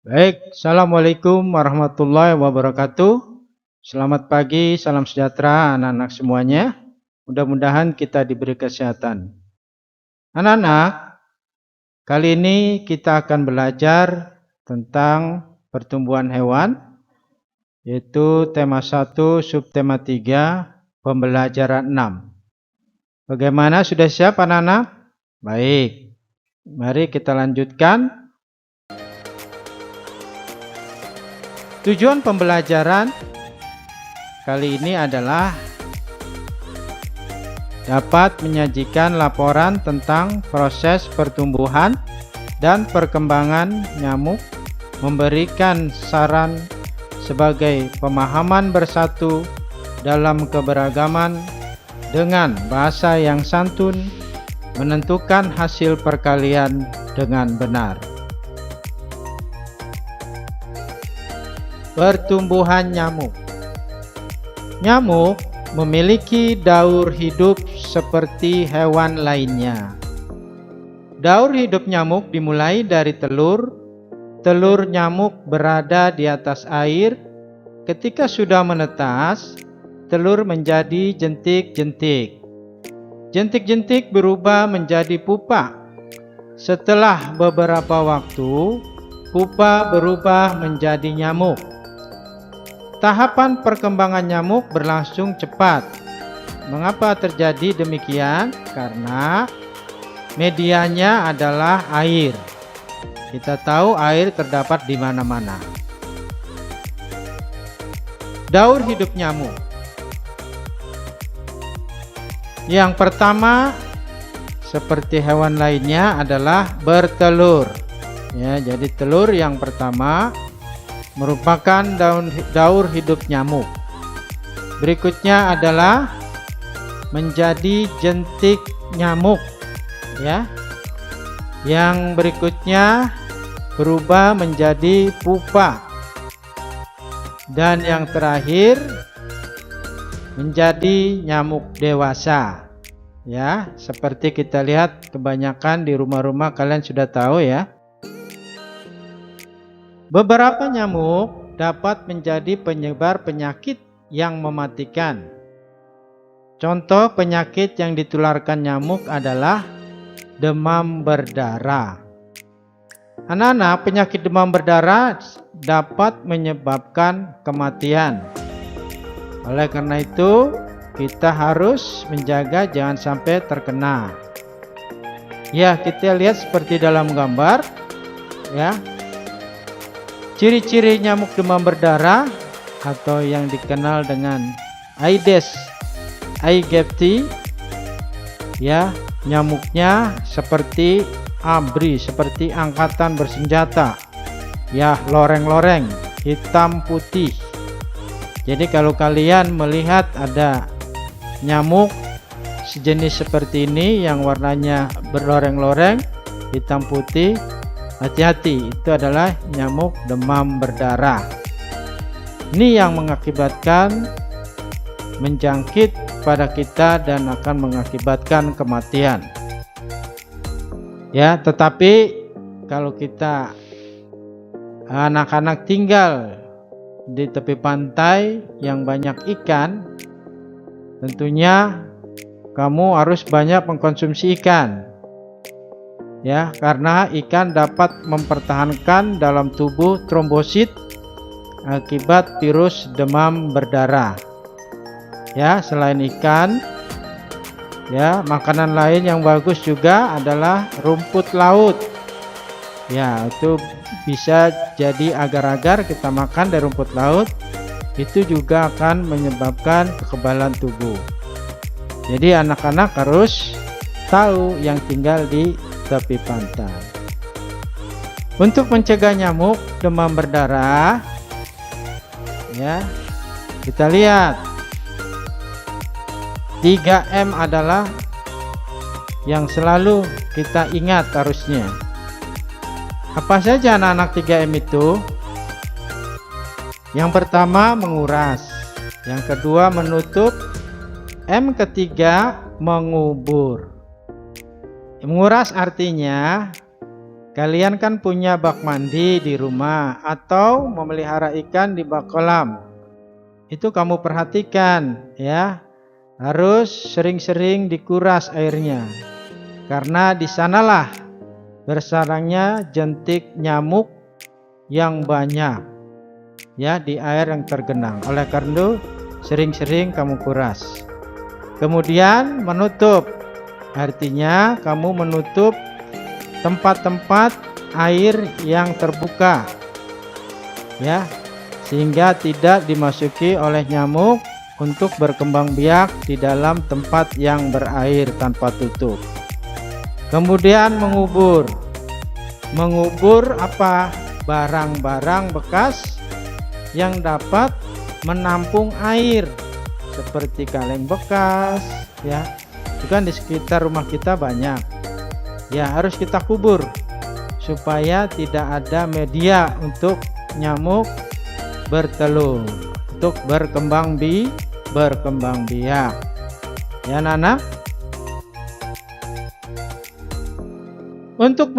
Baik, Assalamualaikum warahmatullahi wabarakatuh. Selamat pagi, salam sejahtera anak-anak semuanya. Mudah-mudahan kita diberi kesehatan. Anak-anak, kali ini kita akan belajar tentang pertumbuhan hewan, yaitu tema 1, subtema 3, pembelajaran 6. Bagaimana, sudah siap anak-anak? Baik, mari kita lanjutkan. Tujuan pembelajaran kali ini adalah dapat menyajikan laporan tentang proses pertumbuhan dan perkembangan nyamuk, memberikan saran sebagai pemahaman bersatu dalam keberagaman dengan bahasa yang santun, menentukan hasil perkalian dengan benar. Pertumbuhan nyamuk. Nyamuk memiliki daur hidup seperti hewan lainnya. Daur hidup nyamuk dimulai dari telur. Telur nyamuk berada di atas air. Ketika sudah menetas, telur menjadi jentik-jentik. Jentik-jentik berubah menjadi pupa. Setelah beberapa waktu, pupa berubah menjadi nyamuk. Tahapan perkembangan nyamuk berlangsung cepat. Mengapa terjadi demikian? Karena medianya adalah air. Kita tahu air terdapat di mana-mana. Daur hidup nyamuk. Yang pertama, seperti hewan lainnya, adalah bertelur. Ya, jadi telur yang pertama merupakan daur hidup nyamuk. Berikutnya adalah menjadi jentik nyamuk, ya. Yang berikutnya berubah menjadi pupa. Dan yang terakhir menjadi nyamuk dewasa. Ya, seperti kita lihat kebanyakan di rumah-rumah kalian sudah tahu ya. Beberapa nyamuk dapat menjadi penyebar penyakit yang mematikan. Contoh penyakit yang ditularkan nyamuk adalah demam berdarah. Anak-anak, penyakit demam berdarah dapat menyebabkan kematian. Oleh karena itu, kita harus menjaga jangan sampai terkena. Ya, kita lihat seperti dalam gambar, ya. Ciri-ciri nyamuk demam berdarah atau yang dikenal dengan Aedes aegypti, ya, nyamuknya seperti ABRI, seperti angkatan bersenjata, ya, loreng-loreng, hitam putih. Jadi kalau kalian melihat ada nyamuk sejenis seperti ini yang warnanya berloreng-loreng, hitam putih, hati-hati, itu adalah nyamuk demam berdarah. Ini yang mengakibatkan menjangkit pada kita dan akan mengakibatkan kematian. Ya, tetapi kalau kita anak-anak tinggal di tepi pantai yang banyak ikan, tentunya kamu harus banyak mengkonsumsi ikan. Ya, karena ikan dapat mempertahankan dalam tubuh trombosit akibat virus demam berdarah. Ya, selain ikan, ya, makanan lain yang bagus juga adalah rumput laut. Ya, itu bisa jadi agar-agar kita makan dari rumput laut, itu juga akan menyebabkan kekebalan tubuh. Jadi anak-anak harus tahu yang tinggal di tepi pantai. Untuk mencegah nyamuk demam berdarah, ya, kita lihat 3M adalah yang selalu kita ingat harusnya. Apa saja anak-anak 3M itu? Yang pertama menguras, yang kedua menutup, M ketiga mengubur. Menguras artinya Kalian kan punya bak mandi di rumah atau memelihara ikan di bak kolam. Itu kamu perhatikan ya. Harus sering-sering dikuras airnya. Karena di sanalah bersarangnya jentik nyamuk yang banyak ya di air yang tergenang. Oleh karena itu sering-sering kamu kuras. Kemudian menutup. Artinya kamu menutup tempat-tempat air yang terbuka ya, sehingga tidak dimasuki oleh nyamuk untuk berkembang biak di dalam tempat yang berair tanpa tutup. Kemudian mengubur apa? Barang-barang bekas yang dapat menampung air seperti kaleng bekas ya, itu kan di sekitar rumah kita banyak ya, harus kita kubur supaya tidak ada media untuk nyamuk bertelur, untuk berkembang biak ya anak-anak. Untuk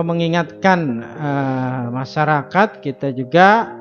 mengingatkan masyarakat, kita juga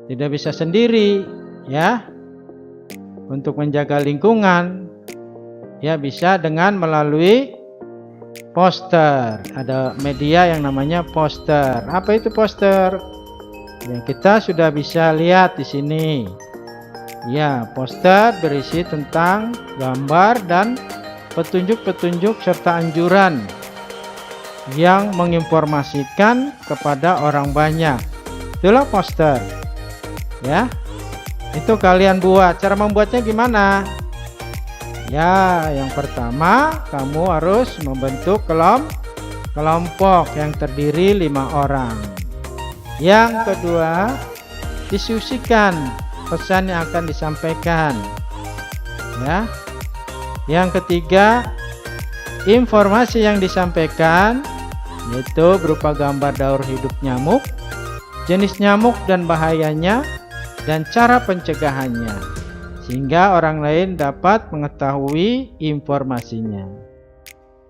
tidak bisa sendiri ya untuk menjaga lingkungan ya, bisa dengan melalui poster. Ada media yang namanya poster. Apa itu poster? Ya, kita sudah bisa lihat di sini. Ya, poster berisi tentang gambar dan petunjuk-petunjuk serta anjuran yang menginformasikan kepada orang banyak. Itulah poster. Ya. Itu kalian buat. Cara membuatnya gimana? Ya, yang pertama kamu harus membentuk kelompok yang terdiri 5 orang. Yang kedua, diskusikan pesan yang akan disampaikan. Ya. Yang ketiga, informasi yang disampaikan yaitu berupa gambar daur hidup nyamuk, jenis nyamuk dan bahayanya, dan cara pencegahannya, sehingga orang lain dapat mengetahui informasinya.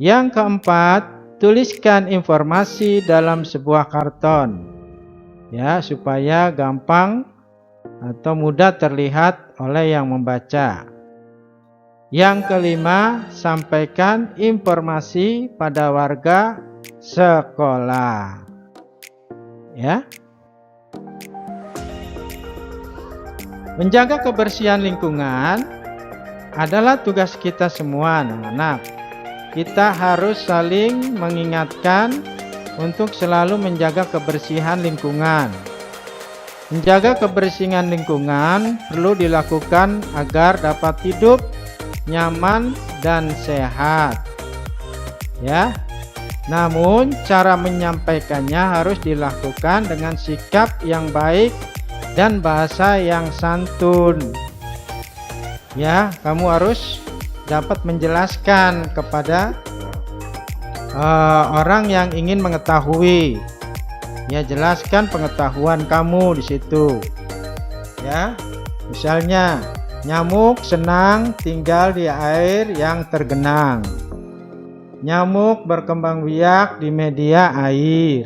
Yang keempat, tuliskan informasi dalam sebuah karton ya, supaya gampang atau mudah terlihat oleh yang membaca. Yang kelima, sampaikan informasi pada warga sekolah ya. Menjaga kebersihan lingkungan adalah tugas kita semua anak-anak. Kita harus saling mengingatkan untuk selalu menjaga kebersihan lingkungan. Menjaga kebersihan lingkungan perlu dilakukan agar dapat hidup nyaman dan sehat ya. Namun cara menyampaikannya harus dilakukan dengan sikap yang baik dan bahasa yang santun ya. Kamu harus dapat menjelaskan kepada orang yang ingin mengetahui ya, jelaskan pengetahuan kamu di situ ya. Misalnya, nyamuk senang tinggal di air yang tergenang. Nyamuk berkembang biak di media air.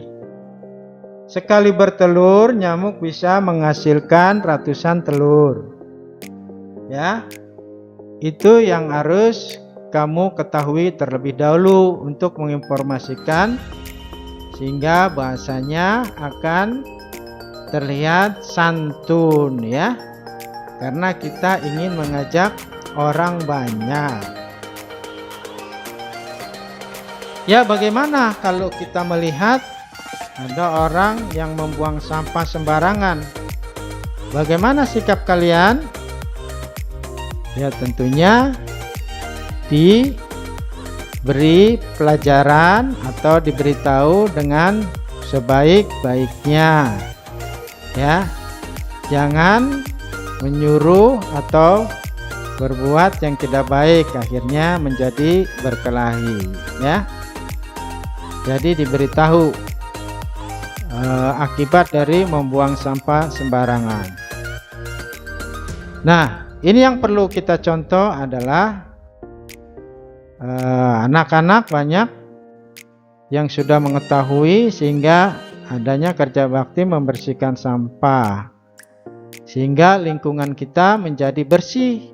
Sekali bertelur, nyamuk bisa menghasilkan ratusan telur. Ya, itu yang harus kamu ketahui terlebih dahulu untuk menginformasikan, sehingga bahasanya akan terlihat santun ya. Karena kita ingin mengajak orang banyak. Ya, bagaimana kalau kita melihat ada orang yang membuang sampah sembarangan? Bagaimana sikap kalian? Ya, tentunya diberi pelajaran atau diberitahu dengan sebaik-baiknya. Ya, jangan menyuruh atau berbuat yang tidak baik, akhirnya menjadi berkelahi. Ya, jadi diberitahu akibat dari membuang sampah sembarangan. Nah, ini yang perlu kita contoh adalah anak-anak banyak yang sudah mengetahui sehingga adanya kerja bakti membersihkan sampah, sehingga lingkungan kita menjadi bersih.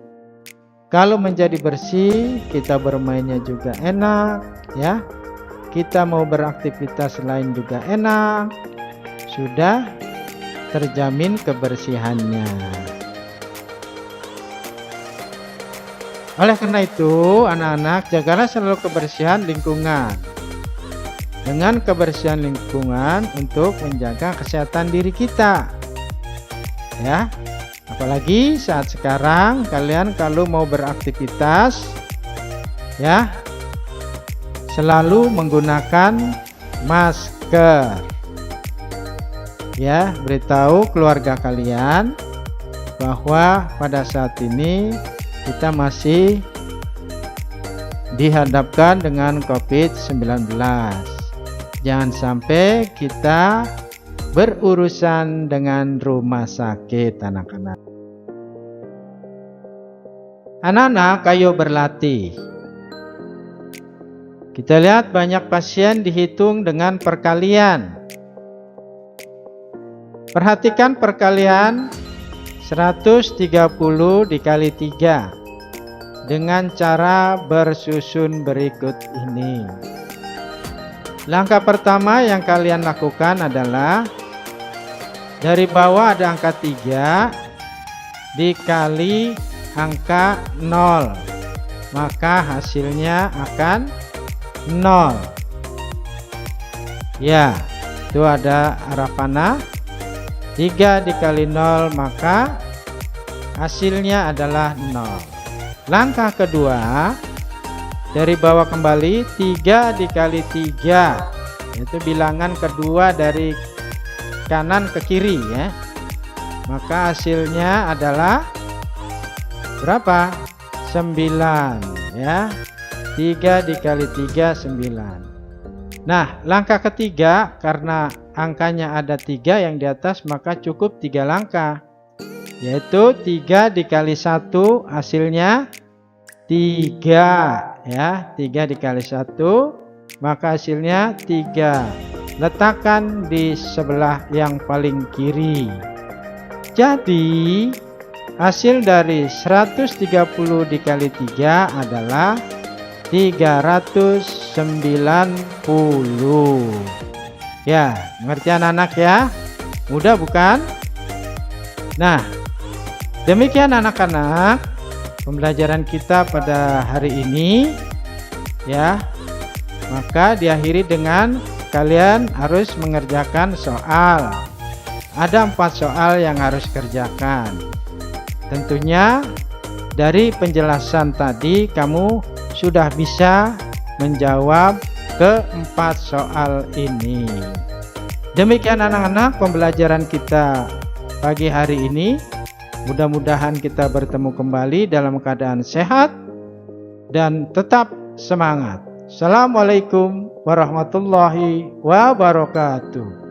Kalau menjadi bersih, kita bermainnya juga enak, ya. Kita mau beraktivitas lain juga enak. Sudah terjamin kebersihannya. Oleh karena itu, anak-anak, jagalah selalu kebersihan lingkungan. Dengan kebersihan lingkungan untuk menjaga kesehatan diri kita. Ya. Apalagi saat sekarang kalian kalau mau beraktivitas, ya, selalu menggunakan masker. Ya, beritahu keluarga kalian bahwa pada saat ini kita masih dihadapkan dengan COVID-19. Jangan sampai kita berurusan dengan rumah sakit, anak-anak. Anak-anak, ayo berlatih. Kita lihat banyak pasien dihitung dengan perkalian. Perhatikan perkalian 130 dikali 3 dengan cara bersusun berikut ini. Langkah pertama yang kalian lakukan adalah dari bawah ada angka 3 dikali angka 0, maka hasilnya akan 0. Ya, itu ada arah panah. 3 dikali 0 maka hasilnya adalah 0. Langkah kedua, dari bawah kembali 3 dikali 3, yaitu bilangan kedua dari kanan ke kiri, ya. Maka hasilnya adalah berapa? 9, ya. 3 dikali 3 9. Nah, langkah ketiga, karena angkanya ada 3 yang di atas, maka cukup 3 langkah, yaitu 3 dikali 1 hasilnya 3, ya. 3 dikali 1 maka hasilnya 3. Letakkan di sebelah yang paling kiri. Jadi hasil dari 130 dikali 3 adalah 390. Ya, ngerti anak-anak ya? Mudah bukan? Nah, demikian anak-anak pembelajaran kita pada hari ini, ya. Maka diakhiri dengan kalian harus mengerjakan soal. Ada 4 soal yang harus kerjakan. Tentunya dari penjelasan tadi kamu sudah bisa menjawab ke-4 soal ini. Demikian anak-anak pembelajaran kita pagi hari ini. Mudah-mudahan kita bertemu kembali dalam keadaan sehat dan tetap semangat. Assalamualaikum warahmatullahi wabarakatuh.